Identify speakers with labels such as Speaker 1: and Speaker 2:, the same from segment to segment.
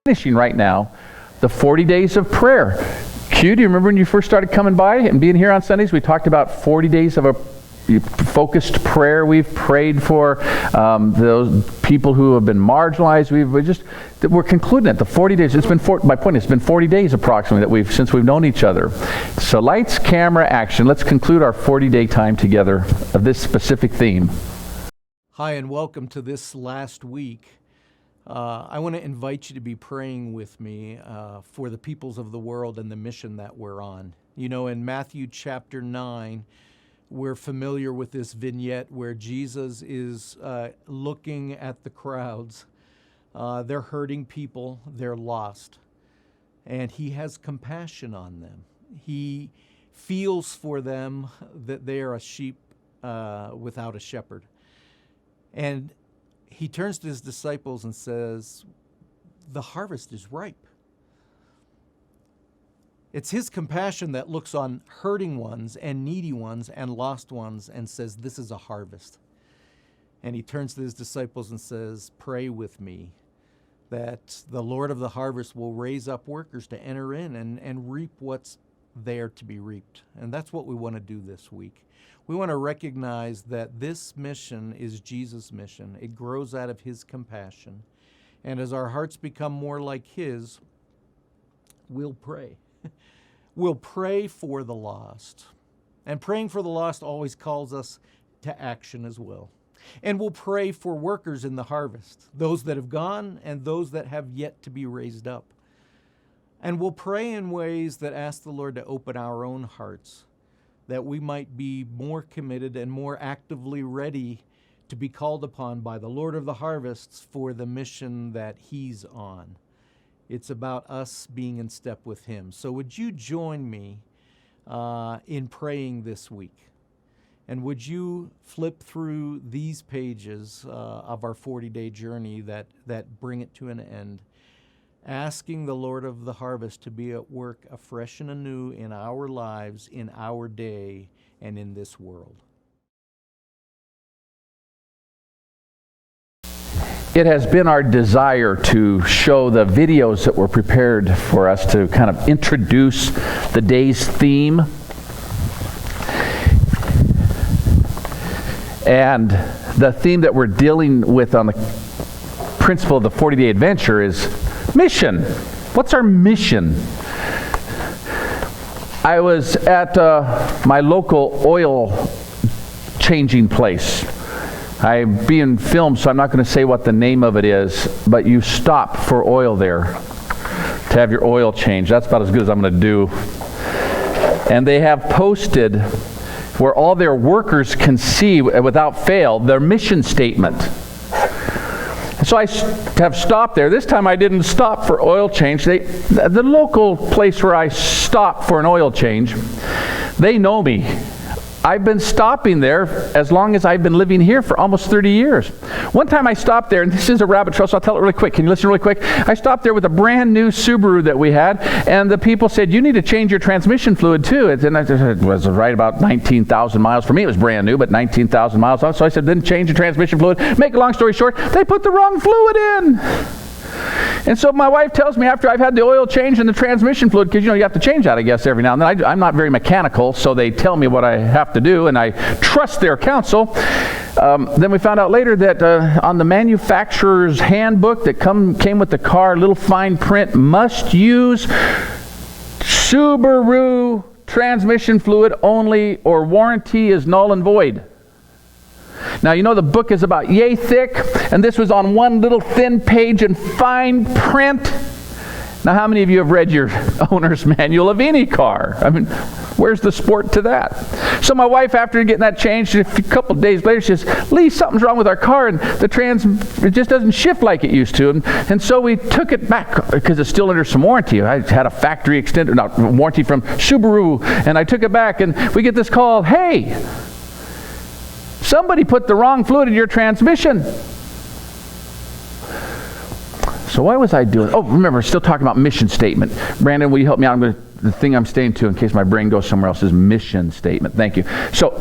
Speaker 1: finishing right now the 40 days of prayer. Q, do you remember when you first started coming by and being here on Sundays? We talked about 40 days of a focused prayer. We've prayed for those people who have been marginalized. We're concluding it. The 40 days. It's been it's been 40 days approximately since we've known each other. So lights, camera, action. Let's conclude our 40-day time together of this specific theme.
Speaker 2: Hi, and welcome to this last week. I want to invite you to be praying with me for the peoples of the world and the mission that we're on. You know, in Matthew chapter 9, we're familiar with this vignette where Jesus is looking at the crowds. They're hurting people, they're lost, and he has compassion on them. He feels for them that they are a sheep without a shepherd. And he turns to his disciples and says, the harvest is ripe. It's his compassion that looks on hurting ones and needy ones and lost ones and says, this is a harvest. And he turns to his disciples and says, pray with me that the Lord of the harvest will raise up workers to enter in and reap what's there to be reaped. And that's what we want to do this week. We want to recognize that this mission is Jesus' mission. It grows out of his compassion. And as our hearts become more like his, we'll pray. We'll pray for the lost. And praying for the lost always calls us to action as well. And we'll pray for workers in the harvest, those that have gone and those that have yet to be raised up. And we'll pray in ways that ask the Lord to open our own hearts, that we might be more committed and more actively ready to be called upon by the Lord of the harvests for the mission that he's on. It's about us being in step with him. So would you join me in praying this week? And would you flip through these pages of our 40-day journey that bring it to an end, asking the Lord of the harvest to be at work afresh and anew in our lives, in our day, and in this world.
Speaker 1: It has been our desire to show the videos that were prepared for us to kind of introduce the day's theme. And the theme that we're dealing with on the principle of the 40-day adventure is mission. What's our mission? I was at my local oil changing place. I'm being filmed, so I'm not going to say what the name of it is, but you stop for oil there to have your oil changed. That's about as good as I'm going to do. And they have posted where all their workers can see, without fail, their mission statement. So I have stopped there. This time I didn't stop for oil change. The local place where I stopped for an oil change, they know me. I've been stopping there as long as I've been living here for almost 30 years. One time I stopped there, and this is a rabbit trail, so I'll tell it really quick. Can you listen really quick? I stopped there with a brand new Subaru that we had, and the people said, you need to change your transmission fluid too. And it was right about 19,000 miles. For me it was brand new, but 19,000 miles. So I said, then change the transmission fluid. Make a long story short, they put the wrong fluid in. And so my wife tells me after I've had the oil change and the transmission fluid, because you have to change that, I guess, every now and then. I'm not very mechanical, so they tell me what I have to do, and I trust their counsel. Then we found out later that on the manufacturer's handbook that came with the car, little fine print, must use Subaru transmission fluid only, or warranty is null and void. Now, you know the book is about yay thick, and this was on one little thin page in fine print. Now, how many of you have read your owner's manual of any car? I mean, where's the sport to that? So my wife, after getting that changed, a couple of days later, she says, Lee, something's wrong with our car, and it just doesn't shift like it used to. And so we took it back, because it's still under some warranty. I had a factory warranty from Subaru, and I took it back, and we get this call, hey, somebody put the wrong fluid in your transmission. So why was I doing? Oh, remember, still talking about mission statement. Brandon, will you help me out? The thing I'm staying to in case my brain goes somewhere else is mission statement. Thank you. So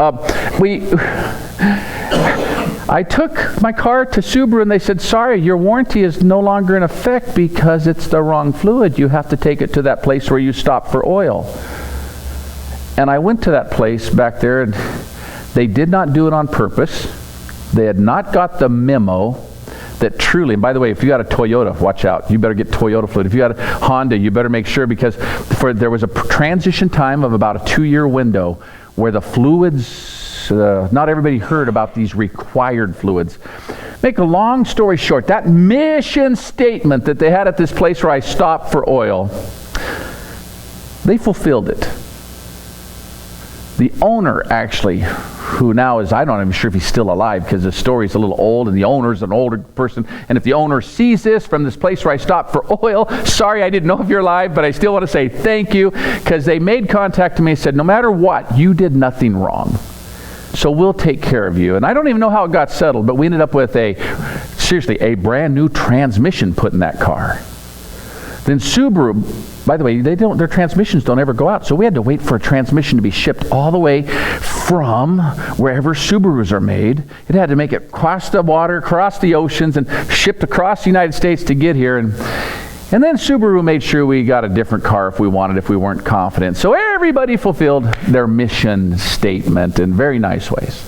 Speaker 1: I took my car to Subaru and they said, sorry, your warranty is no longer in effect because it's the wrong fluid. You have to take it to that place where you stop for oil. And I went to that place back there, and they did not do it on purpose. They had not got the memo that truly, and by the way, if you got a Toyota, watch out. You better get Toyota fluid. If you got a Honda, you better make sure, because there was a transition time of about a 2-year window where the fluids, not everybody heard about these required fluids. Make a long story short, that mission statement that they had at this place where I stopped for oil, they fulfilled it. The owner actually, who now is, I'm not even sure if he's still alive because the story's a little old and the owner's an older person, and if the owner sees this from this place where I stopped for oil, sorry, I didn't know if you're alive, but I still want to say thank you, because they made contact to me and said, no matter what, you did nothing wrong. So we'll take care of you. And I don't even know how it got settled, but we ended up with a brand new transmission put in that car. Then Subaru, by the way, their transmissions don't ever go out, so we had to wait for a transmission to be shipped all the way from wherever Subarus are made. It had to make it across the water, across the oceans, and shipped across the United States to get here. And then Subaru made sure we got a different car if we wanted, if we weren't confident. So everybody fulfilled their mission statement in very nice ways.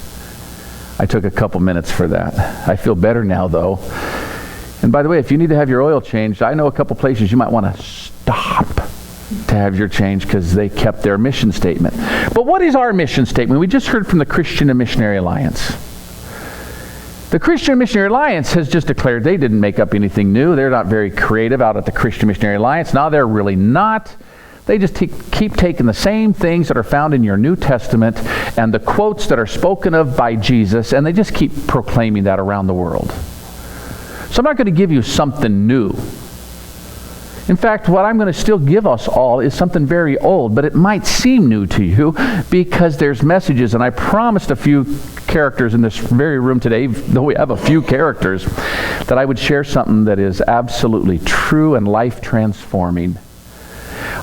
Speaker 1: I took a couple minutes for that. I feel better now, though. And by the way, if you need to have your oil changed, I know a couple places you might want to stop to have your change because they kept their mission statement. But what is our mission statement? We just heard from the Christian and Missionary Alliance. The Christian and Missionary Alliance has just declared they didn't make up anything new. They're not very creative out at the Christian Missionary Alliance. Now they're really not. They just keep taking the same things that are found in your New Testament and the quotes that are spoken of by Jesus, and they just keep proclaiming that around the world. So I'm not going to give you something new. In fact, what I'm going to still give us all is something very old, but it might seem new to you because there's messages, and I promised a few characters in this very room today, though we have a few characters, that I would share something that is absolutely true and life-transforming.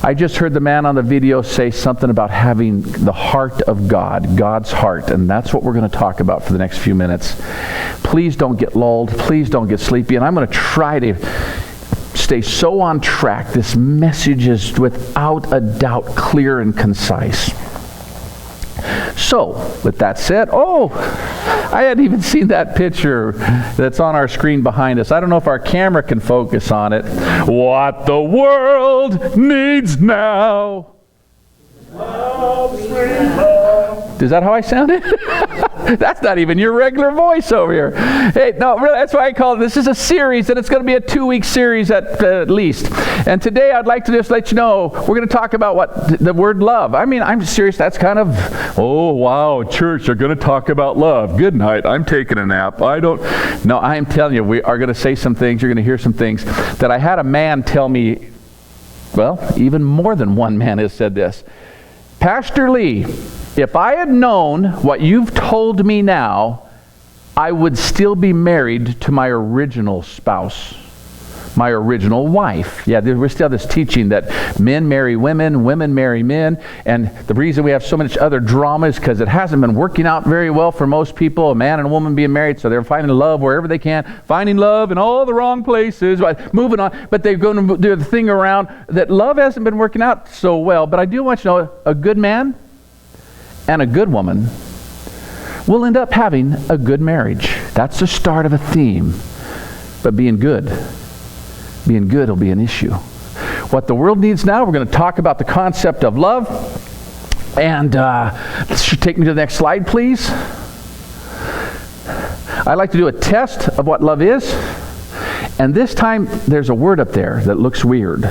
Speaker 1: I just heard the man on the video say something about having the heart of God, God's heart, and that's what we're going to talk about for the next few minutes. Please don't get lulled. Please don't get sleepy, and I'm going to try to stay so on track. This message is without a doubt clear and concise. So, with that said, I hadn't even seen that picture that's on our screen behind us. I don't know if our camera can focus on it. What the world needs now. Love, sweet love. Is that how I sounded? That's not even your regular voice over here. Hey, no, really, that's why I call it. This is a series, and it's going to be a 2-week series at least. And today I'd like to just let you know, we're going to talk about what the word love. I mean, I'm serious. That's kind of, oh, wow, church, they're going to talk about love. Good night. I'm taking a nap. No, I'm telling you, we are going to say some things. You're going to hear some things that I had a man tell me. Well, even more than one man has said this. Pastor Lee, if I had known what you've told me now, I would still be married to my original spouse, my original wife. Yeah, we still have this teaching that men marry women, women marry men, and the reason we have so much other drama is because it hasn't been working out very well for most people, a man and a woman being married, so they're finding love wherever they can, finding love in all the wrong places, moving on, but they're going to do the thing around that love hasn't been working out so well. But I do want you to know, a good man and a good woman will end up having a good marriage. That's the start of a theme. But being good will be an issue. What the world needs now, we're going to talk about the concept of love. And this should take me to the next slide, please. I'd like to do a test of what love is. And this time, there's a word up there that looks weird.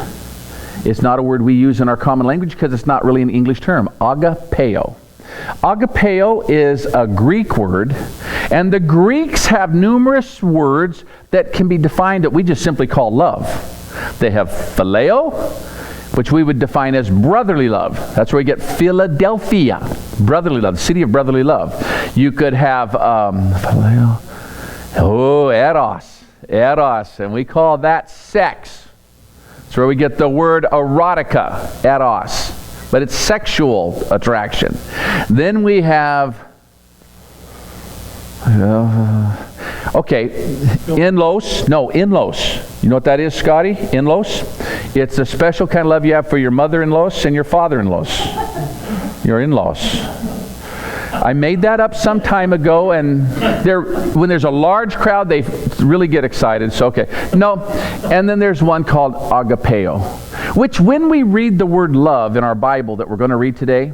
Speaker 1: It's not a word we use in our common language because it's not really an English term. Agapeo. Agapeo is a Greek word, and the Greeks have numerous words that can be defined that we just simply call love. They have phileo, which we would define as brotherly love. That's where we get Philadelphia, brotherly love, the city of brotherly love. You could have phileo, eros, and we call that sex. That's where we get the word erotica, eros. But it's sexual attraction. Then we have Okay, in-los. No, in-los. You know what that is, Scotty? In-los? It's a special kind of love you have for your mother-in-laws and your father-in-laws. Your in-laws. I made that up some time ago, and when there's a large crowd, they really get excited. So, okay. No, and then there's one called agapeo, which when we read the word love in our Bible that we're going to read today,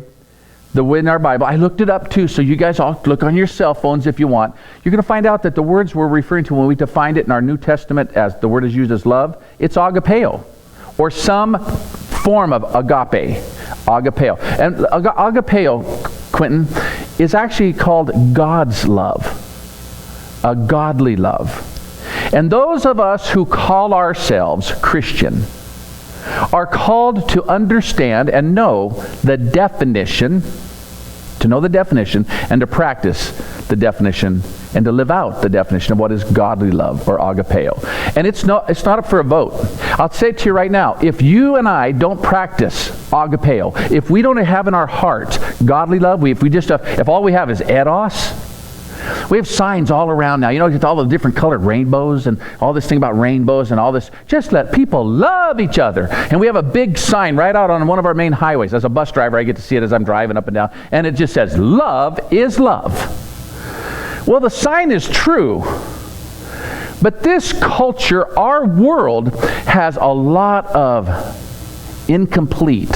Speaker 1: in our Bible, I looked it up too, so you guys all look on your cell phones if you want. You're going to find out that the words we're referring to when we defined it in our New Testament as the word is used as love, it's agapeo, or some form of agape. Agapeo. And agapeo, Quentin, is actually called God's love. A godly love. And those of us who call ourselves Christian are called to understand and know the definition, and to practice the definition, and to live out the definition of what is godly love, or agapeo. And it's not up for a vote. I'll say it to you right now. If you and I don't practice agapeo, if we don't have in our heart godly love, if all we have is eros, we have signs all around now. You know, it's all the different colored rainbows and all this thing about rainbows and all this. Just let people love each other. And we have a big sign right out on one of our main highways. As a bus driver, I get to see it as I'm driving up and down. And it just says, love is love. Well, the sign is true. But this culture, our world, has a lot of incomplete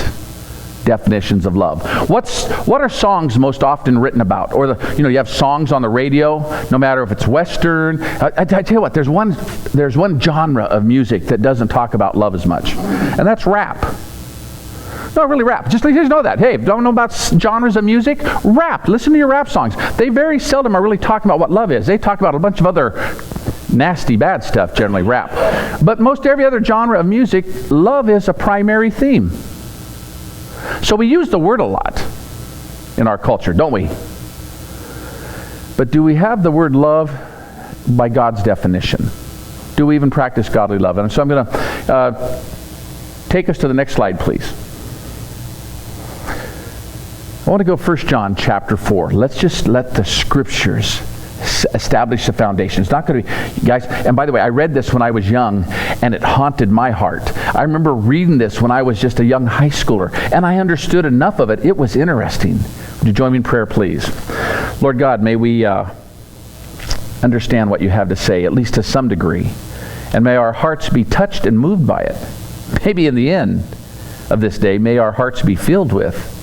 Speaker 1: definitions of love. What are songs most often written about? Or you have songs on the radio, no matter if it's Western. I tell you what, there's one genre of music that doesn't talk about love as much, and that's rap. No, really rap. Just know that. Hey, don't know about genres of music? Rap. Listen to your rap songs. They very seldom are really talking about what love is. They talk about a bunch of other nasty, bad stuff, generally rap. But most every other genre of music, love is a primary theme. So we use the word a lot in our culture, don't we? But do we have the word love by God's definition? Do we even practice godly love? And so I'm going to take us to the next slide, please. I want to go 1 John chapter 4. Let's just let the scriptures establish the foundation. It's not going to be, guys, and by the way, I read this when I was young, and it haunted my heart. I remember reading this when I was just a young high schooler, and I understood enough of it. It was interesting. Would you join me in prayer, please? Lord God, may we understand what you have to say, at least to some degree, and may our hearts be touched and moved by it. Maybe in the end of this day, may our hearts be filled with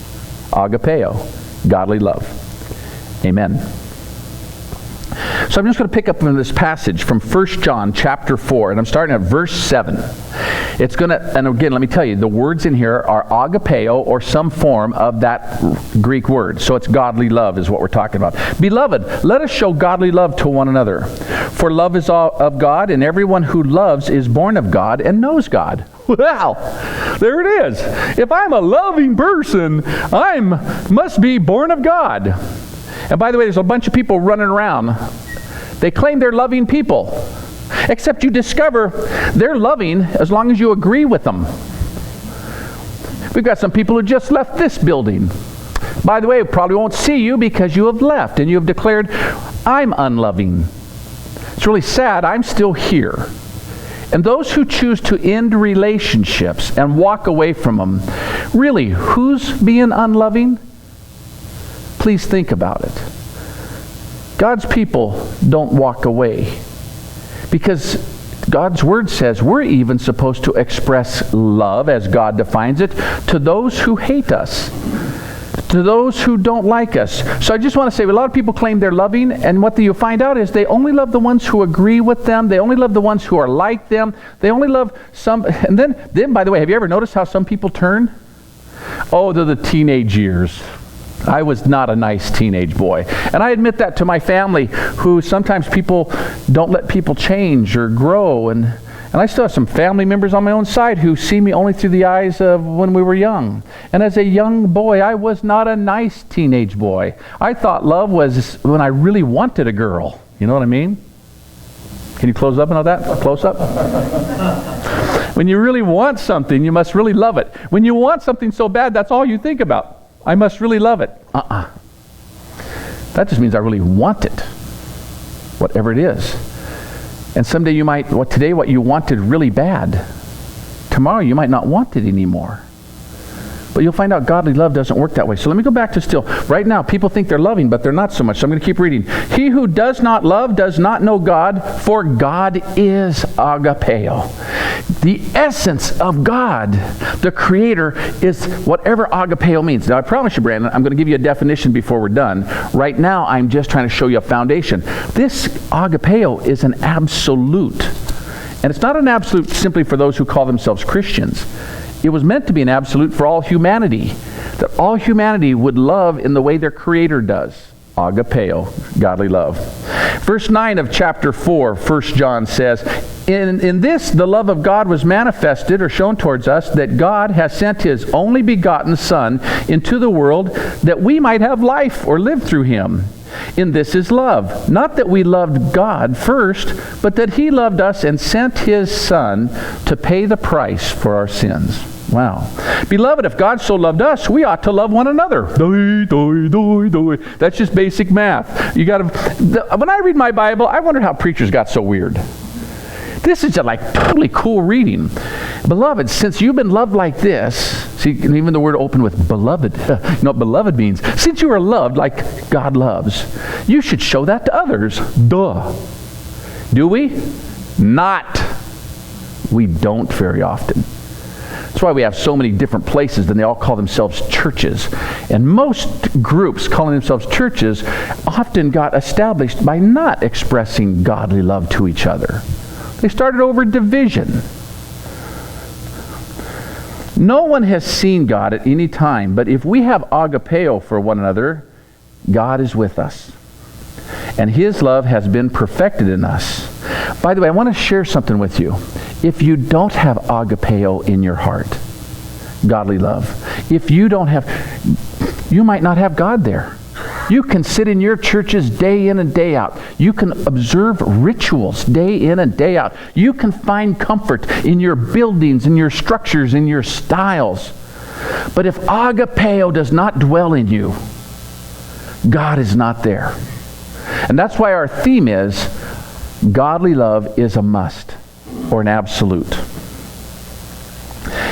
Speaker 1: agapeo, godly love. Amen. So I'm just going to pick up in this passage from 1 John chapter 4, and I'm starting at verse 7. It's going to, and again, let me tell you, the words in here are agapeo, or some form of that Greek word. So it's godly love is what we're talking about. Beloved, let us show godly love to one another. For love is of God, and everyone who loves is born of God and knows God. Wow, there it is. If I'm a loving person, I must be born of God. And by the way, there's a bunch of people running around. They claim they're loving people. Except you discover they're loving as long as you agree with them. We've got some people who just left this building. By the way, we probably won't see you because you have left and you have declared, I'm unloving. It's really sad. I'm still here. And those who choose to end relationships and walk away from them, really, who's being unloving? Please think about it. God's people don't walk away because God's word says we're even supposed to express love, as God defines it, to those who hate us, to those who don't like us. So I just want to say, a lot of people claim they're loving, and what you find out is they only love the ones who agree with them. They only love the ones who are like them. They only love some. And then by the way, have you ever noticed how some people turn? Oh, they're the teenage years. I was not a nice teenage boy. And I admit that to my family, who sometimes people don't let people change or grow. And I still have some family members on my own side who see me only through the eyes of when we were young. And as a young boy, I was not a nice teenage boy. I thought love was when I really wanted a girl. You know what I mean? Can you close up and all that? A close up? When you really want something, you must really love it. When you want something so bad, that's all you think about. I must really love it. That just means I really want it. whatever it is. And someday you might, today what you wanted really bad, tomorrow you might not want it anymore. But you'll find out godly love doesn't work that way. So let me go back to still. Right now, people think they're loving, but they're not so much. So I'm going to keep reading. He who does not love does not know God, for God is agapeo. The essence of God, the Creator, is whatever agapeo means. Now, I promise you, Brandon, I'm going to give you a definition before we're done. Right now, I'm just trying to show you a foundation. This agapeo is an absolute. And it's not an absolute simply for those who call themselves Christians. It was meant to be an absolute for all humanity, that all humanity would love in the way their Creator does. Agapeo, godly love. Verse 9 of chapter 4, 1 John says, In this the love of God was manifested or shown towards us, that God has sent His only begotten Son into the world that we might have life or live through Him. In this is love, not that we loved God first, but that He loved us and sent His Son to pay the price for our sins. Wow. Beloved, if God so loved us, we ought to love one another. That's just basic math. When I read my Bible, I wonder how preachers got so weird. This is just like totally cool reading. Beloved, since you've been loved like this, see, even the word open with beloved, you know what beloved means? Since you are loved like God loves, you should show that to others. Duh. Do we? Not. We don't very often. That's why we have so many different places, and they all call themselves churches. And most groups calling themselves churches often got established by not expressing godly love to each other. They started over division. No one has seen God at any time, but if we have agapeo for one another, God is with us. And His love has been perfected in us. By the way, I want to share something with you. If you don't have agapeo in your heart, godly love, if you don't have, you might not have God there. You can sit in your churches day in and day out. You can observe rituals day in and day out. You can find comfort in your buildings, in your structures, in your styles. But if agapeo does not dwell in you, God is not there. And that's why our theme is godly love is a must or an absolute.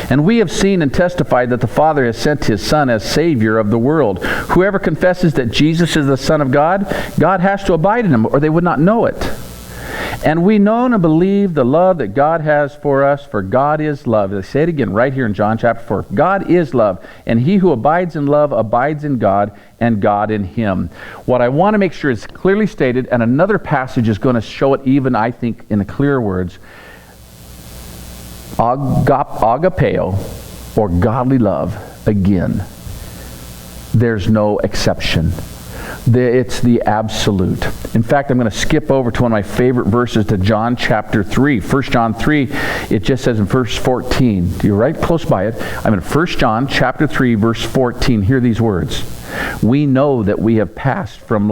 Speaker 1: And we have seen and testified that the Father has sent His Son as Savior of the world. Whoever confesses that Jesus is the Son of God, God has to abide in Him, or they would not know it. And we know and believe the love that God has for us, for God is love. They say it again right here in John chapter 4. God is love, and he who abides in love abides in God, and God in him. What I want to make sure is clearly stated, and another passage is going to show it even, I think, in clearer words. Agapeo, or godly love, again, there's no exception. It's the absolute. In fact, I'm going to skip over to one of my favorite verses, to John chapter 3. 1 John 3, it just says in verse 14. You're right close by it. I'm in 1 John chapter 3, verse 14. Hear these words. We know that we have passed from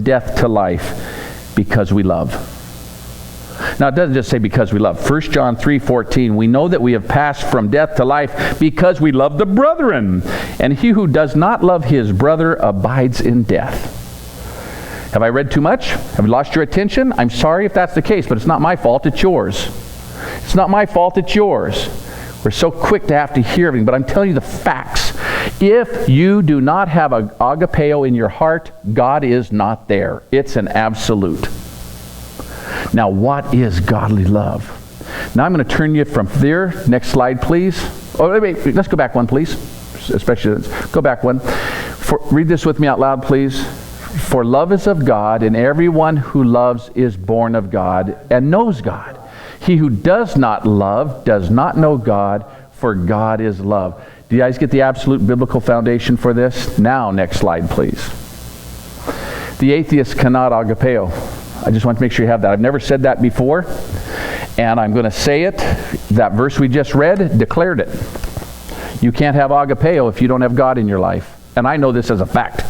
Speaker 1: death to life, because we love. Now, it doesn't just say because we love. 1 John 3:14, we know that we have passed from death to life because we love the brethren. And he who does not love his brother abides in death. Have I read too much? Have I lost your attention? I'm sorry if that's the case, but it's not my fault, it's yours. It's not my fault, it's yours. We're so quick to have to hear everything, but I'm telling you the facts. If you do not have an agapeo in your heart, God is not there. It's an absolute. Now, what is godly love? Now, I'm going to turn you from there. Next slide, please. Oh, wait, let's go back one, please. Especially, go back one. Read this with me out loud, please. For love is of God, and everyone who loves is born of God and knows God. He who does not love does not know God, for God is love. Do you guys get the absolute biblical foundation for this? Now, next slide, please. The atheist cannot agapeo. I just want to make sure you have that. I've never said that before, and I'm going to say it. That verse we just read declared it. You can't have agapeo if you don't have God in your life. And I know this as a fact,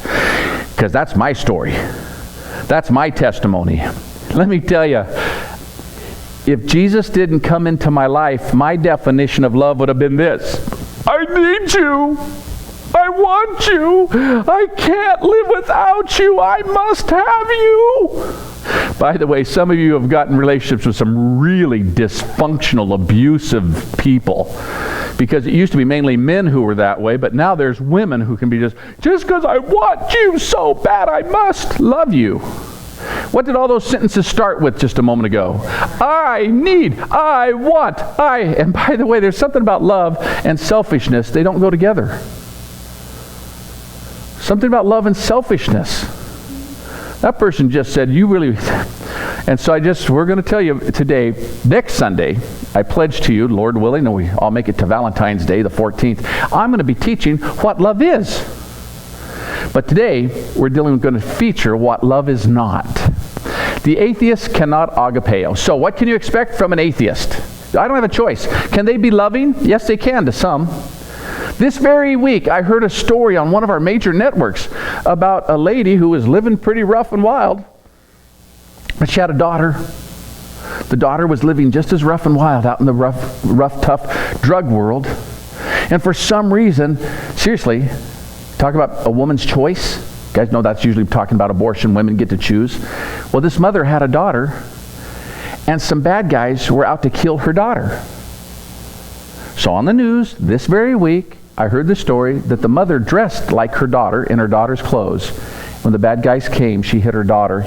Speaker 1: because that's my story. That's my testimony. Let me tell you, if Jesus didn't come into my life, my definition of love would have been this. I need you. I want you. I can't live without you. I must have you. By the way, some of you have gotten relationships with some really dysfunctional, abusive people. Because it used to be mainly men who were that way, but now there's women who can be just because I want you so bad, I must love you. What did all those sentences start with just a moment ago? I need, I want, and by the way, there's something about love and selfishness. They don't go together. Something about love and selfishness. That person just said, you really... And so we're going to tell you today, next Sunday, I pledge to you, Lord willing, and we all make it to Valentine's Day, the 14th, I'm going to be teaching what love is. But today, we're going to feature what love is not. The atheist cannot agapeo. So what can you expect from an atheist? I don't have a choice. Can they be loving? Yes, they can to some. This very week, I heard a story on one of our major networks about a lady who was living pretty rough and wild. But she had a daughter. The daughter was living just as rough and wild out in the rough, tough drug world. And for some reason, seriously, talk about a woman's choice. You guys know that's usually talking about abortion. Women get to choose. Well, this mother had a daughter, and some bad guys were out to kill her daughter. So on the news, this very week, I heard the story that the mother dressed like her daughter in her daughter's clothes. When the bad guys came, she hid her daughter,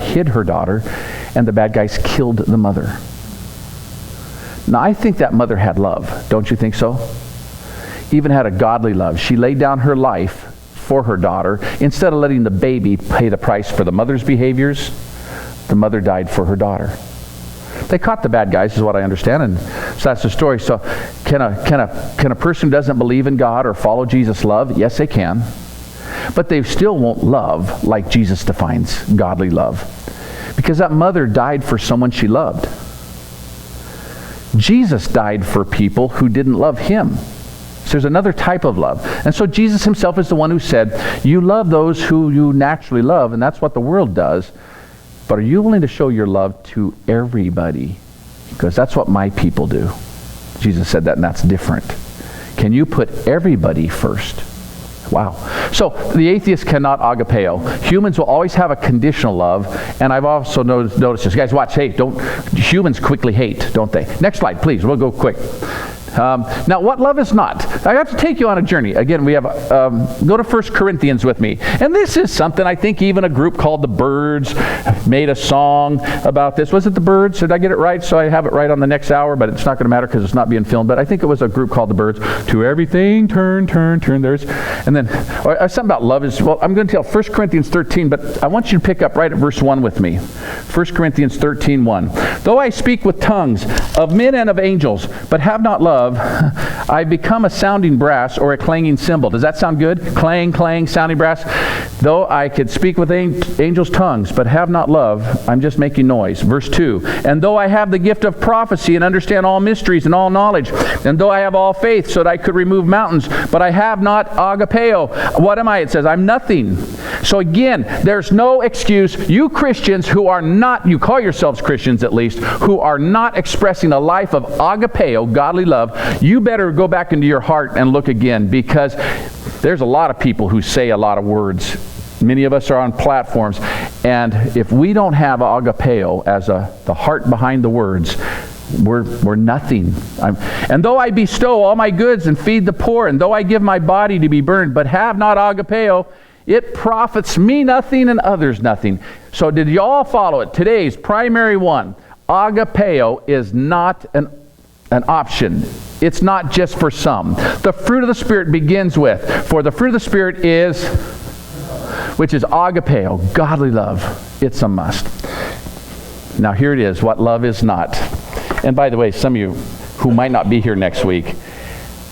Speaker 1: and the bad guys killed the mother. Now, I think that mother had love. Don't you think so? Even had a godly love. She laid down her life for her daughter. Instead of letting the baby pay the price for the mother's behaviors, the mother died for her daughter. They caught the bad guys, is what I understand, and so that's the story. So can a person who doesn't believe in God or follow Jesus love? Yes, they can. But they still won't love like Jesus defines godly love. Because that mother died for someone she loved. Jesus died for people who didn't love him. So there's another type of love. And so Jesus himself is the one who said, you love those who you naturally love, and that's what the world does. But are you willing to show your love to everybody? Because that's what my people do. Jesus said that, and that's different. Can you put everybody first? Wow. So the atheist cannot agapeo. Humans will always have a conditional love, and I've also noticed this. Guys, watch. Hey, humans quickly hate, don't they? Next slide, please. We'll go quick. Now, what love is not? I have to take you on a journey. Again, we have, go to 1 Corinthians with me. And this is something I think even a group called the Birds made a song about this. Was it the Birds? Did I get it right? So I have it right on the next hour, but it's not going to matter because it's not being filmed. But I think it was a group called the Birds. To everything, turn, turn, turn. And then something about love is, well, I'm going to tell 1 Corinthians 13, but I want you to pick up right at verse 1 with me. 1 Corinthians 13:1. Though I speak with tongues of men and of angels, but have not love, I become a sounding brass or a clanging cymbal. Does that sound good? Clang, clang, sounding brass. Though I could speak with angels' tongues, but have not love, I'm just making noise. Verse 2. And though I have the gift of prophecy and understand all mysteries and all knowledge, and though I have all faith so that I could remove mountains, but I have not agapeo. What am I? It says, I'm nothing. So again, there's no excuse. You Christians who are not, you call yourselves Christians at least, who are not expressing a life of agapeo, godly love, you better go back into your heart and look again, because there's a lot of people who say a lot of words. Many of us are on platforms, and if we don't have agapeo as the heart behind the words, we're nothing. And though I bestow all my goods and feed the poor, and though I give my body to be burned, but have not agapeo, it profits me nothing and others nothing. So did you all follow it? Today's primary one, agapeo is not an option. It's not just for some. The fruit of the Spirit begins with, for the fruit of the Spirit is, which is agapeo, godly love. It's a must. Now here it is, what love is not. And by the way, some of you who might not be here next week,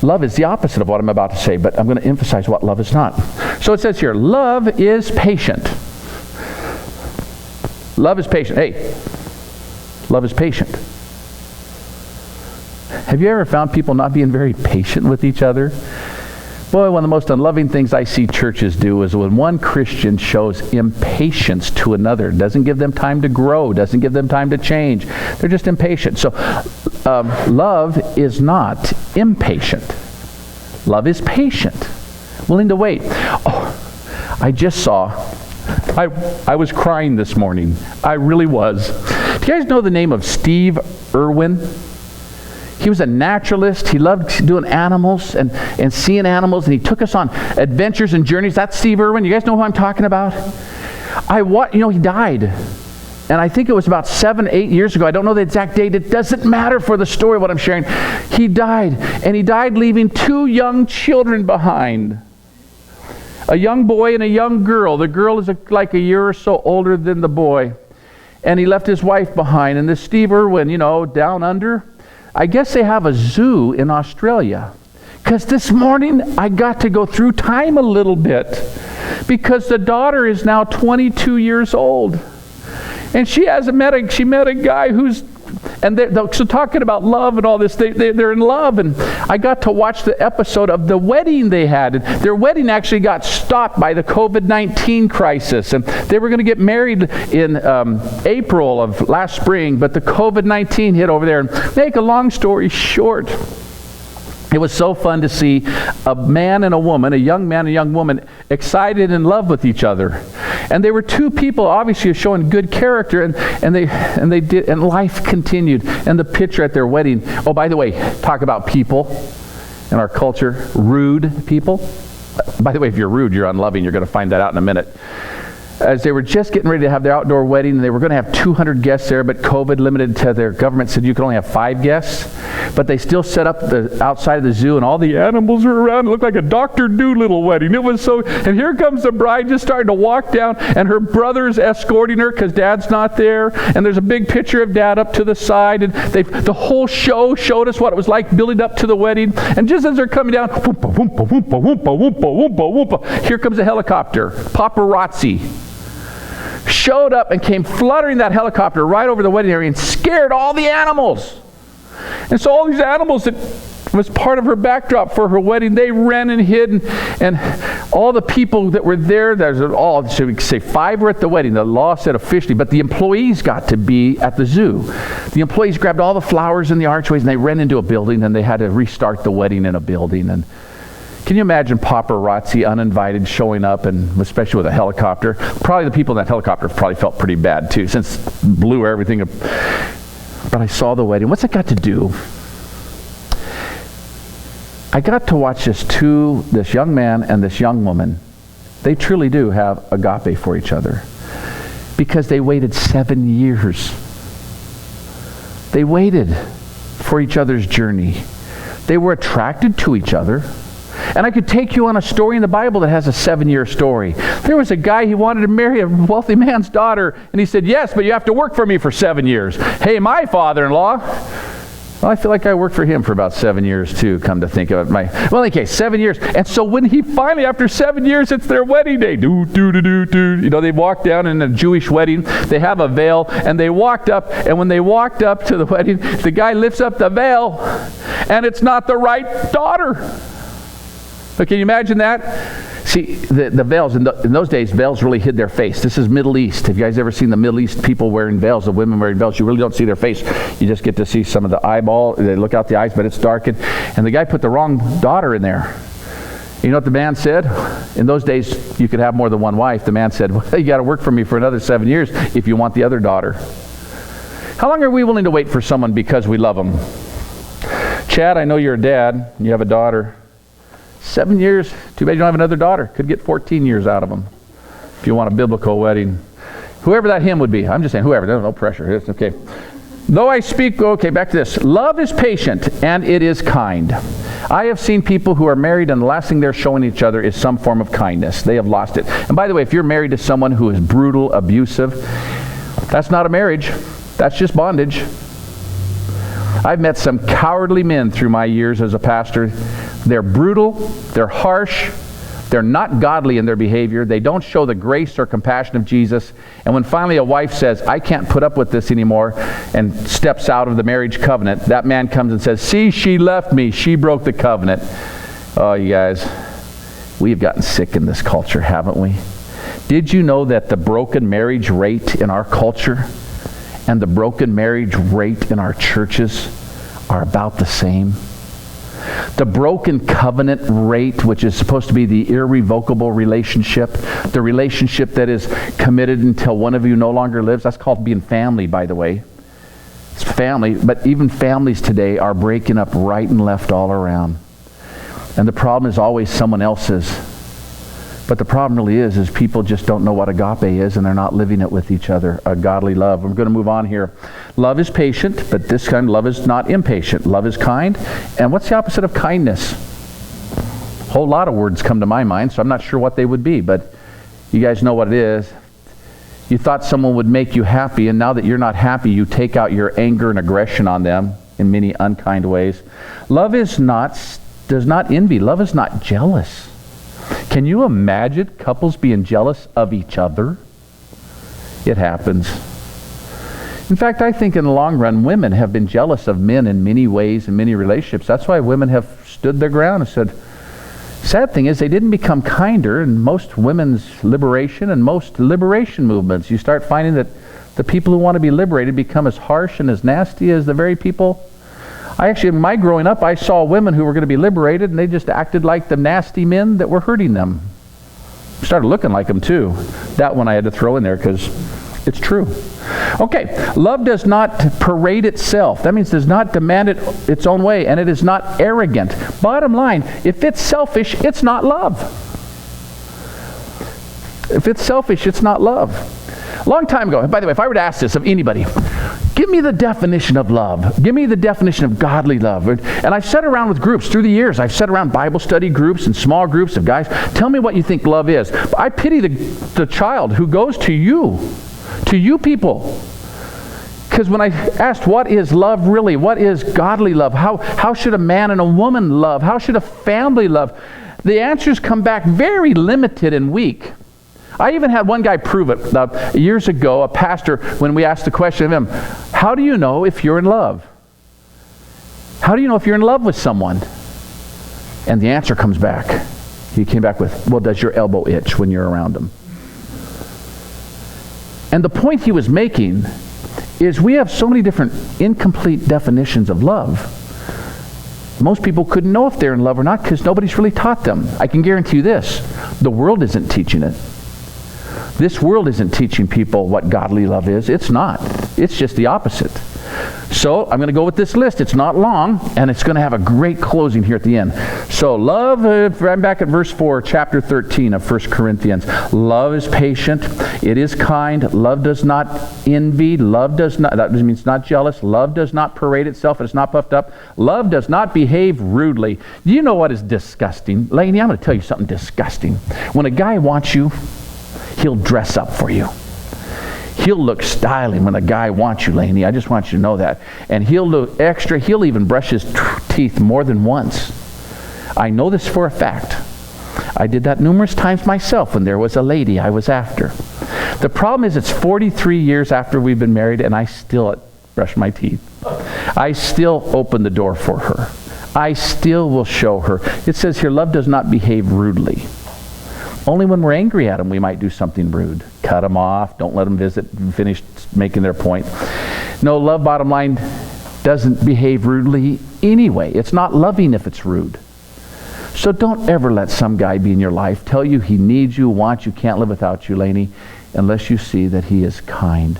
Speaker 1: love is the opposite of what I'm about to say, but I'm going to emphasize what love is not. So it says here, love is patient. Love is patient. Hey, love is patient. Have you ever found people not being very patient with each other? Boy, one of the most unloving things I see churches do is when one Christian shows impatience to another, doesn't give them time to grow, doesn't give them time to change. They're just impatient. So love is not impatient. Love is patient, willing to wait. Oh, I just saw I was crying this morning. I really was. Do you guys know the name of Steve Irwin? He was a naturalist. He loved doing animals and seeing animals, and he took us on adventures and journeys. That's Steve Irwin. You guys know who I'm talking about? He died. And I think it was about 7-8 years ago. I don't know the exact date. It doesn't matter for the story what I'm sharing. He died, and he died leaving 2 young children behind. A young boy and a young girl. The girl is like a year or so older than the boy. And he left his wife behind. And this Steve Irwin, down under, I guess they have a zoo in Australia. Because this morning I got to go through time a little bit. Because the daughter is now 22 years old. And she met a guy who's, and so talking about love and all this, they're in love. And I got to watch the episode of the wedding they had. And their wedding actually got stopped by the COVID-19 crisis. And they were going to get married in April of last spring, but the COVID-19 hit over there. And make a long story short, it was so fun to see a man and a woman, a young man and a young woman, excited and in love with each other. And they were 2 people obviously showing good character, and they did, and life continued. And the picture at their wedding. Oh, by the way, talk about people in our culture, rude people. By the way, if you're rude, you're unloving. You're going to find that out in a minute. As they were just getting ready to have their outdoor wedding, they were going to have 200 guests there, but COVID limited to their government said you could only have 5 guests. But they still set up the outside of the zoo, and all the animals were around. It looked like a Dr. Doolittle wedding. It was so, and here comes the bride just starting to walk down, and her brother's escorting her because Dad's not there. And there's a big picture of Dad up to the side, and the whole show showed us what it was like building up to the wedding. And just as they're coming down, whoompa, whoompa, whoompa, whoompa, whoompa, whoompa, whoompa, here comes a helicopter. Paparazzi showed up and came fluttering that helicopter right over the wedding area and scared all the animals. And so all these animals that was part of her backdrop for her wedding, they ran and hid, and all the people that were there, should we say 5 were at the wedding, the law said officially, but the employees got to be at the zoo. The employees grabbed all the flowers in the archways, and they ran into a building, and they had to restart the wedding in a building. And can you imagine paparazzi uninvited showing up, and especially with a helicopter? Probably the people in that helicopter probably felt pretty bad too, since blew everything up. But I saw the wedding. What's that got to do? I got to watch this young man and this young woman. They truly do have agape for each other. Because they waited 7 years. They waited for each other's journey. They were attracted to each other. And I could take you on a story in the Bible that has a 7-year story. There was a guy, he wanted to marry a wealthy man's daughter, and he said, yes, but you have to work for me for 7 years. Hey, my father-in-law, well, I feel like I worked for him for about 7 years too, come to think of it. Well, in any case, 7 years. And so when he finally, after 7 years, it's their wedding day. They walk down in a Jewish wedding. They have a veil, and they walked up, and when they walked up to the wedding, the guy lifts up the veil, and it's not the right daughter. But can you imagine that? See, the veils, in those days, veils really hid their face. This is Middle East. Have you guys ever seen the Middle East people wearing veils, the women wearing veils? You really don't see their face. You just get to see some of the eyeball. They look out the eyes, but it's darkened. And the guy put the wrong daughter in there. You know what the man said? In those days, you could have more than one wife. The man said, well, you got to work for me for another 7 years if you want the other daughter. How long are we willing to wait for someone because we love them? Chad, I know you're a dad. You have a daughter. 7 years. Too bad you don't have another daughter. Could get 14 years out of them if you want a biblical wedding. Whoever that him would be. I'm just saying whoever. No pressure. It's okay. Though I speak, okay, back to this. Love is patient and it is kind. I have seen people who are married and the last thing they're showing each other is some form of kindness. They have lost it. And by the way, if you're married to someone who is brutal, abusive, that's not a marriage. That's just bondage. I've met some cowardly men through my years as a pastor. They're brutal, they're harsh, they're not godly in their behavior, they don't show the grace or compassion of Jesus, and when finally a wife says, I can't put up with this anymore, and steps out of the marriage covenant, that man comes and says, see, she left me, she broke the covenant. Oh, you guys, we've gotten sick in this culture, haven't we? Did you know that the broken marriage rate in our culture and the broken marriage rate in our churches are about the same? The broken covenant rate, which is supposed to be the irrevocable relationship, the relationship that is committed until one of you no longer lives. That's called being family, by the way. It's family, but even families today are breaking up right and left all around. And the problem is always someone else's. But the problem really is people just don't know what agape is, and they're not living it with each other, a godly love. I'm going to move on here. Love is patient, but this kind of love is not impatient. Love is kind. And what's the opposite of kindness? A whole lot of words come to my mind, so I'm not sure what they would be, but you guys know what it is. You thought someone would make you happy, and now that you're not happy, you take out your anger and aggression on them in many unkind ways. Love does not envy. Love is not jealous. Can you imagine couples being jealous of each other? It happens. In fact, I think in the long run, women have been jealous of men in many ways, in many relationships. That's why women have stood their ground and said, sad thing is they didn't become kinder in most women's liberation and most liberation movements. You start finding that the people who want to be liberated become as harsh and as nasty as the very people. In my growing up, I saw women who were going to be liberated, and they just acted like the nasty men that were hurting them. Started looking like them, too. That one I had to throw in there because it's true. Okay, love does not parade itself. That means does not demand it its own way, and it is not arrogant. Bottom line, if it's selfish, it's not love. If it's selfish, it's not love. A long time ago, by the way, if I were to ask this of anybody, give me the definition of love. Give me the definition of godly love. And I've sat around with groups through the years. I've sat around Bible study groups and small groups of guys. Tell me what you think love is. I pity the child who goes to you people. Because when I asked what is love really, what is godly love, how should a man and a woman love, how should a family love, the answers come back very limited and weak. I even had one guy prove it. Years ago, a pastor, when we asked the question of him, how do you know if you're in love? How do you know if you're in love with someone? And the answer comes back. He came back with, well, does your elbow itch when you're around them? And the point he was making is we have so many different incomplete definitions of love. Most people couldn't know if they're in love or not because nobody's really taught them. I can guarantee you this, the world isn't teaching it. This world isn't teaching people what godly love is. It's not. It's just the opposite. So I'm going to go with this list. It's not long, and it's going to have a great closing here at the end. So love, I'm back at verse 4, chapter 13 of 1 Corinthians. Love is patient. It is kind. Love does not envy. Love does not, that means not jealous. Love does not parade itself. It's not puffed up. Love does not behave rudely. Do you know what is disgusting? Lainey, I'm going to tell you something disgusting. When a guy wants you, he'll dress up for you. He'll look styling when a guy wants you, Lainey. I just want you to know that. And he'll look extra. He'll even brush his teeth more than once. I know this for a fact. I did that numerous times myself when there was a lady I was after. The problem is it's 43 years after we've been married and I still brush my teeth. I still open the door for her. I still will show her. It says here, love does not behave rudely. Only when we're angry at them, we might do something rude. Cut them off. Don't let them visit and finish making their point. No, love, bottom line, doesn't behave rudely anyway. It's not loving if it's rude. So don't ever let some guy be in your life tell you he needs you, wants you, can't live without you, Lainey, unless you see that he is kind,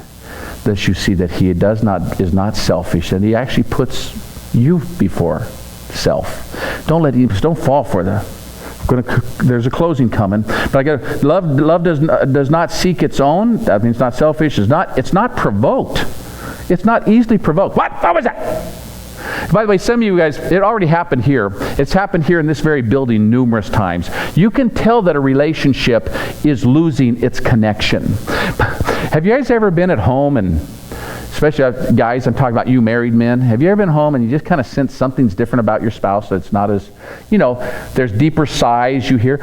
Speaker 1: unless you see that he is not selfish, and he actually puts you before self. Don't fall for there's a closing coming, but love does not seek its own. That means not selfish. It's not provoked. It's not easily provoked. What was that? By the way, some of you guys, it already happened here. It's happened here in this very building numerous times. You can tell that a relationship is losing its connection. Have you guys ever been at home, and especially guys, I'm talking about you married men, have you ever been home and you just kind of sense something's different about your spouse, so it's not as, there's deeper sighs you hear,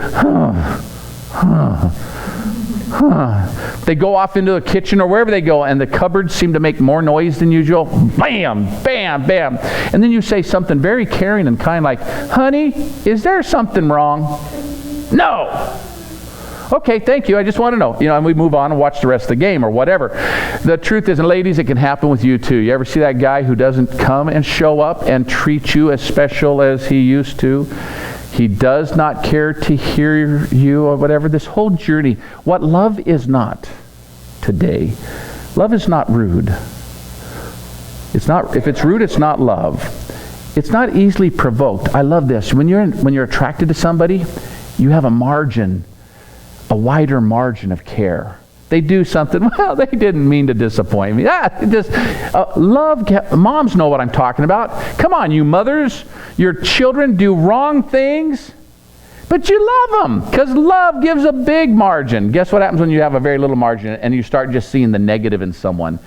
Speaker 1: They go off into the kitchen or wherever they go, and the cupboards seem to make more noise than usual. Bam, bam, bam. And then you say something very caring and kind like, honey, is there something wrong? No. Okay, thank you. I just want to know. And we move on and watch the rest of the game or whatever. The truth is, and ladies, it can happen with you too. You ever see that guy who doesn't come and show up and treat you as special as he used to? He does not care to hear you or whatever. This whole journey, what love is not today, love is not rude. It's not. If it's rude, it's not love. It's not easily provoked. I love this. When you're attracted to somebody, you have a wider margin of care. They do something, well, they didn't mean to disappoint me. Love, moms know what I'm talking about. Come on, you mothers. Your children do wrong things, but you love them because love gives a big margin. Guess what happens when you have a very little margin and you start just seeing the negative in someone?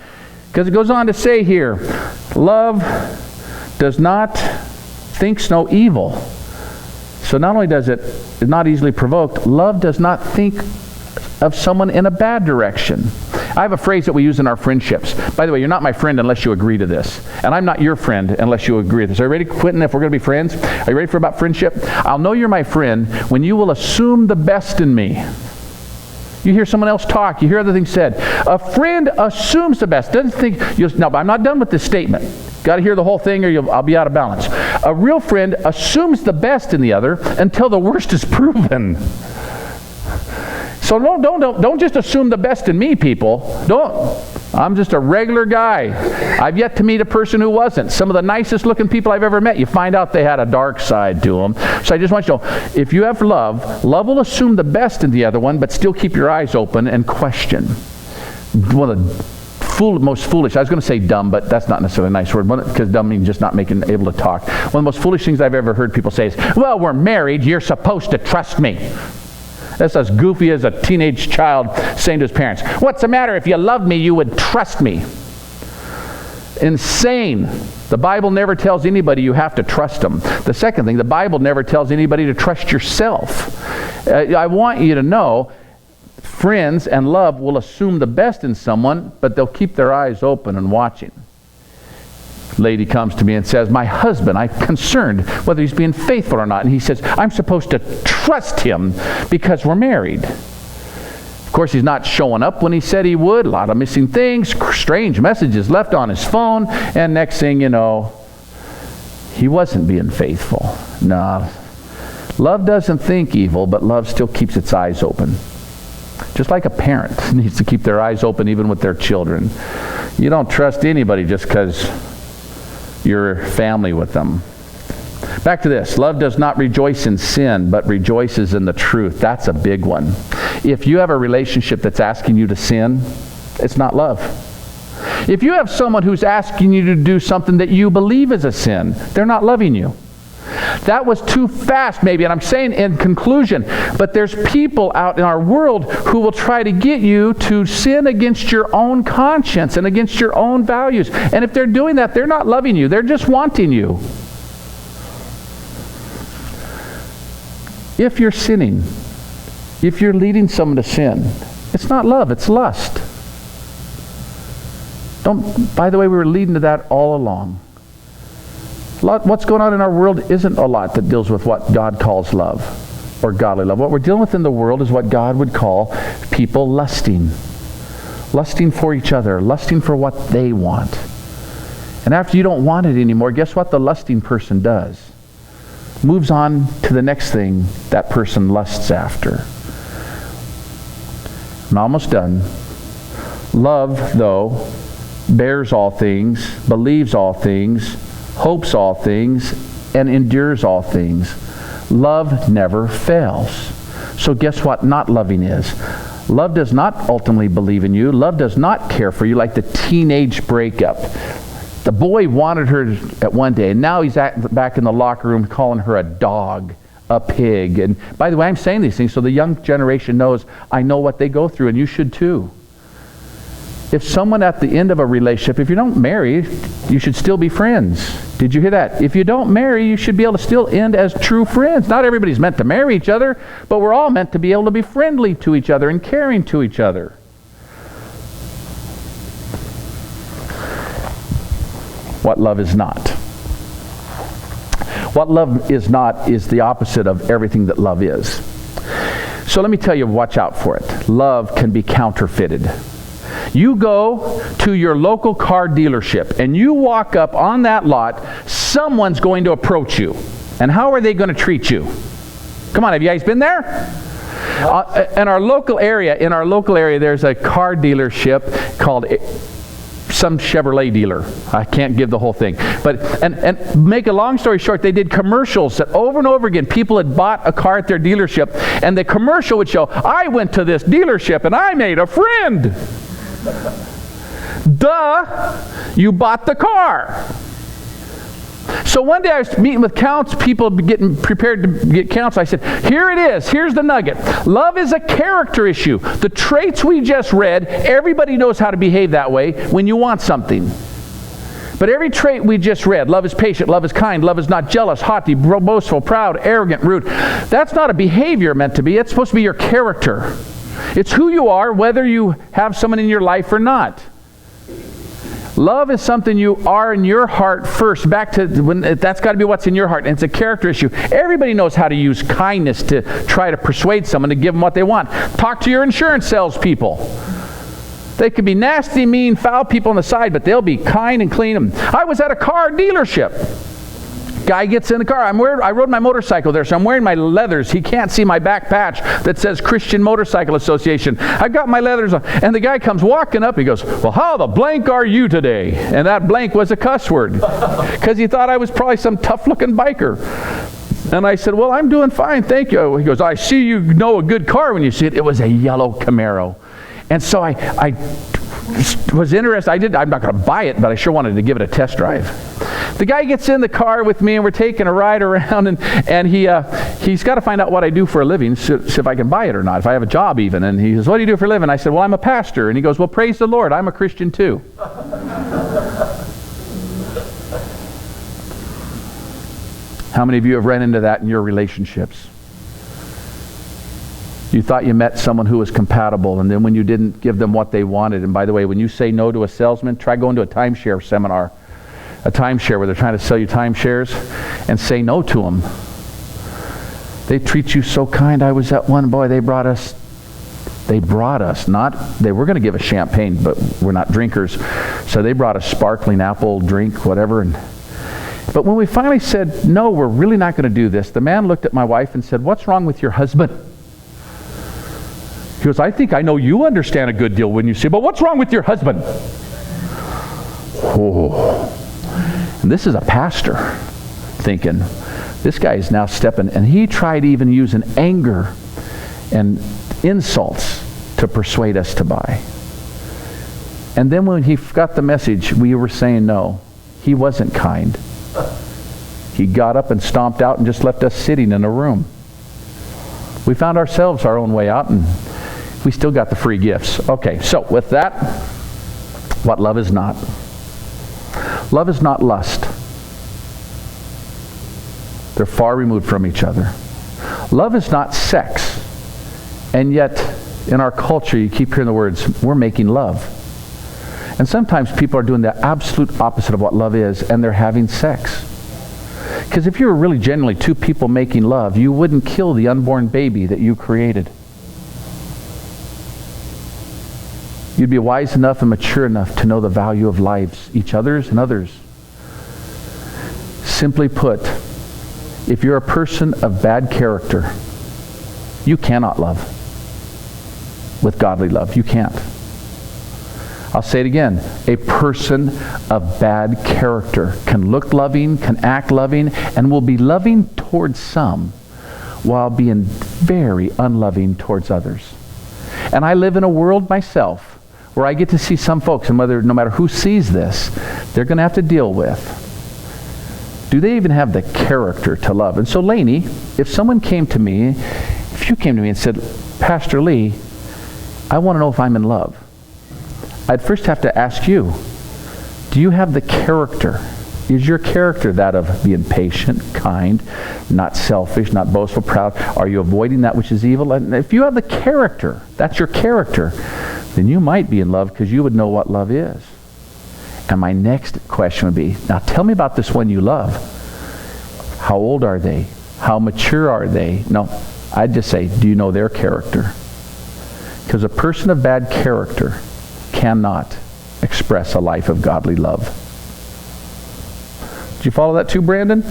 Speaker 1: Because it goes on to say here, love does not thinks no evil. So not only does it not easily provoked, love does not think of someone in a bad direction. I have a phrase that we use in our friendships. By the way, you're not my friend unless you agree to this. And I'm not your friend unless you agree to this. Are you ready, Quentin, if we're going to be friends? Are you ready for about friendship? I'll know you're my friend when you will assume the best in me. You hear someone else talk. You hear other things said. A friend assumes the best. Doesn't think, no, but I'm not done with this statement. Got to hear the whole thing or I'll be out of balance. A real friend assumes the best in the other until the worst is proven. So don't just assume the best in me, people. Don't. I'm just a regular guy. I've yet to meet a person who wasn't. Some of the nicest looking people I've ever met, you find out they had a dark side to them. So I just want you to know, if you have love will assume the best in the other one, but still keep your eyes open and question. One of the most foolish, I was going to say dumb, but that's not necessarily a nice word, because dumb means just not able to talk. One of the most foolish things I've ever heard people say is, well, we're married, you're supposed to trust me. That's as goofy as a teenage child saying to his parents, what's the matter? If you loved me, you would trust me. Insane. The Bible never tells anybody you have to trust them. The second thing, the Bible never tells anybody to trust yourself. I want you to know, friends and love will assume the best in someone, but they'll keep their eyes open and watching. Lady comes to me and says, my husband, I'm concerned whether he's being faithful or not. And he says, I'm supposed to trust him because we're married. Of course, he's not showing up when he said he would. A lot of missing things, strange messages left on his phone. And next thing you know, he wasn't being faithful. No. Love doesn't think evil, but love still keeps its eyes open. Just like a parent needs to keep their eyes open even with their children. You don't trust anybody just because you're family with them. Back to this. Love does not rejoice in sin, but rejoices in the truth. That's a big one. If you have a relationship that's asking you to sin, it's not love. If you have someone who's asking you to do something that you believe is a sin, they're not loving you. That was too fast maybe, and I'm saying in conclusion, but there's people out in our world who will try to get you to sin against your own conscience and against your own values. And if they're doing that, they're not loving you. They're just wanting you. If you're sinning, if you're leading someone to sin, it's not love, it's lust. By the way, we were leading to that all along. What's going on in our world isn't a lot that deals with what God calls love or godly love. What we're dealing with in the world is what God would call people lusting. Lusting for each other, lusting for what they want. And after you don't want it anymore, guess what the lusting person does? Moves on to the next thing that person lusts after. I'm almost done. Love, though, bears all things, believes all things, hopes all things, and endures all things. Love never fails. So guess what not loving is? Love does not ultimately believe in you. Love does not care for you like the teenage breakup. The boy wanted her at one day, and now he's back in the locker room calling her a dog, a pig. And by the way, I'm saying these things so the young generation knows I know what they go through, and you should too. If someone at the end of a relationship, if you don't marry, you should still be friends. Did you hear that? If you don't marry, you should be able to still end as true friends. Not everybody's meant to marry each other, but we're all meant to be able to be friendly to each other and caring to each other. What love is not. What love is not is the opposite of everything that love is. So let me tell you, watch out for it. Love can be counterfeited. You go to your local car dealership and you walk up on that lot, someone's going to approach you. And how are they going to treat you? Come on, have you guys been there? In our local area, there's a car dealership called some Chevrolet dealer. I can't give the whole thing. But and make a long story short, they did commercials that over and over again, people had bought a car at their dealership, and the commercial would show, I went to this dealership and I made a friend. Duh, you bought the car. So one day I was meeting with people getting prepared to get counsel. I said, here it is. Here's the nugget. Love is a character issue. The traits we just read, everybody knows how to behave that way when you want something. But every trait we just read, love is patient, love is kind, love is not jealous, haughty, boastful, proud, arrogant, rude, that's not a behavior meant to be. It's supposed to be your character. It's who you are, whether you have someone in your life or not. Love is something you are in your heart first. Back to when that's got to be what's in your heart. And it's a character issue. Everybody knows how to use kindness to try to persuade someone to give them what they want. Talk to your insurance salespeople. They could be nasty, mean, foul people on the side, but they'll be kind and clean. I was at a car dealership. Guy gets in the car. I rode my motorcycle there, so I'm wearing my leathers. He can't see my back patch that says Christian Motorcycle Association. I've got my leathers on. And the guy comes walking up. He goes, well, how the blank are you today? And that blank was a cuss word because he thought I was probably some tough-looking biker. And I said, well, I'm doing fine, thank you. He goes, I see you know a good car when you see it. It was a yellow Camaro. And so I was interested. I'm not going to buy it, but I sure wanted to give it a test drive. The guy gets in the car with me, and we're taking a ride around, and he's got to find out what I do for a living, so if I can buy it or not, if I have a job even. And he says, what do you do for a living? I said, well, I'm a pastor. And he goes, well, praise the Lord, I'm a Christian too. How many of you have run into that in your relationships? You thought you met someone who was compatible, and then when you didn't give them what they wanted, and by the way, when you say no to a salesman, try going to a timeshare seminar. A timeshare where they're trying to sell you timeshares, and say no to them. They treat you so kind. I was at one, boy, they were going to give us champagne, but we're not drinkers. So they brought a sparkling apple drink, whatever. But when we finally said, no, we're really not going to do this, the man looked at my wife and said, what's wrong with your husband? He goes, I think I know you understand a good deal when you say, but what's wrong with your husband? Oh. And this is a pastor thinking, this guy is now stepping, and he tried even using anger and insults to persuade us to buy. And then when he got the message, we were saying no. He wasn't kind. He got up and stomped out and just left us sitting in a room. We found ourselves our own way out, and we still got the free gifts. Okay, so with that, what love is not. Love is not lust. They're far removed from each other. Love is not sex. And yet, in our culture, you keep hearing the words, we're making love. And sometimes people are doing the absolute opposite of what love is, and they're having sex. Because if you were really genuinely two people making love, you wouldn't kill the unborn baby that you created. You'd be wise enough and mature enough to know the value of lives, each other's and others. Simply put, if you're a person of bad character, you cannot love with godly love. You can't. I'll say it again. A person of bad character can look loving, can act loving, and will be loving towards some while being very unloving towards others. And I live in a world myself where I get to see some folks, and no matter who sees this, they're going to have to deal with, do they even have the character to love? And so Lainey, if you came to me and said, Pastor Lee, I want to know if I'm in love, I'd first have to ask you, do you have the character? Is your character that of being patient, kind, not selfish, not boastful, proud? Are you avoiding that which is evil? And if you have the character, that's your character, then you might be in love because you would know what love is. And my next question would be, now tell me about this one you love. How old are they? How mature are they? No, I'd just say, do you know their character? Because a person of bad character cannot express a life of godly love. Did you follow that too, Brandon?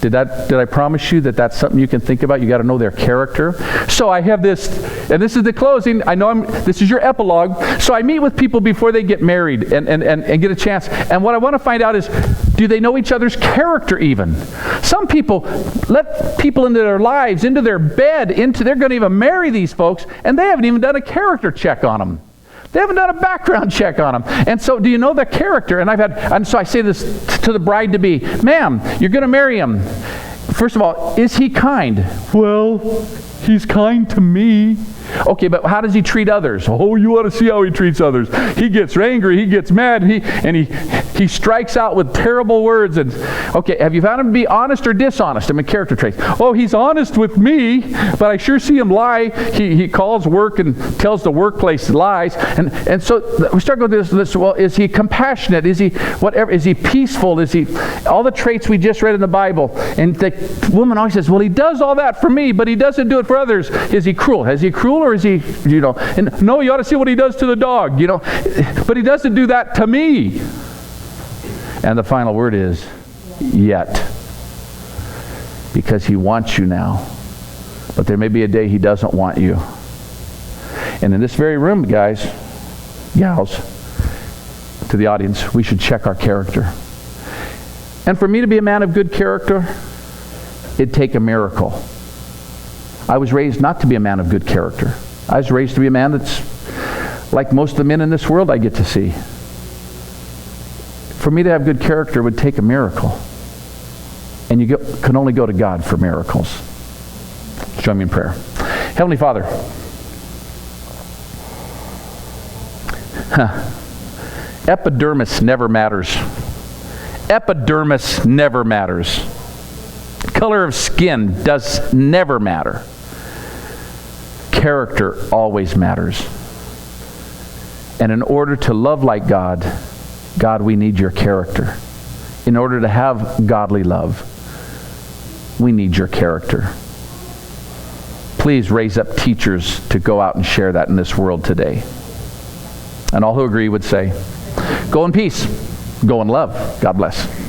Speaker 1: Did I promise you that that's something you can think about? You got to know their character. So I have this, and this is the closing. I know this is your epilogue. So I meet with people before they get married and get a chance. And what I want to find out is, do they know each other's character even? Some people let people into their lives, into their bed, they're going to even marry these folks, and they haven't even done a character check on them. They haven't done a background check on them. And so, do you know the character? And so I say this to the bride-to-be. Ma'am, you're going to marry him. First of all, is he kind? Well, he's kind to me. Okay, but how does he treat others? Oh, you want to see how he treats others. He gets angry, he gets mad, he strikes out with terrible words. And okay, have you found him to be honest or dishonest? I mean, character traits. Oh, he's honest with me, but I sure see him lie. He calls work and tells the workplace lies. And so we start going to this, well, is he compassionate? Is he whatever? Is he peaceful? Is he all the traits we just read in the Bible? And the woman always says, well, he does all that for me, but he doesn't do it for others. Is he cruel? Is he cruel? Or is he, and no, you ought to see what he does to the dog, but he doesn't do that to me. And the final word is, yet. Because he wants you now. But there may be a day he doesn't want you. And in this very room, guys, gals, to the audience, we should check our character. And for me to be a man of good character, it'd take a miracle. I was raised not to be a man of good character. I was raised to be a man that's like most of the men in this world I get to see. For me to have good character would take a miracle. And you can only go to God for miracles. Join me in prayer. Heavenly Father, epidermis never matters. Epidermis never matters. Color of skin does never matter. Character always matters. And in order to love like God, we need your character. In order to have godly love, we need your character. Please raise up teachers to go out and share that in this world today. And all who agree would say, go in peace, go in love. God bless.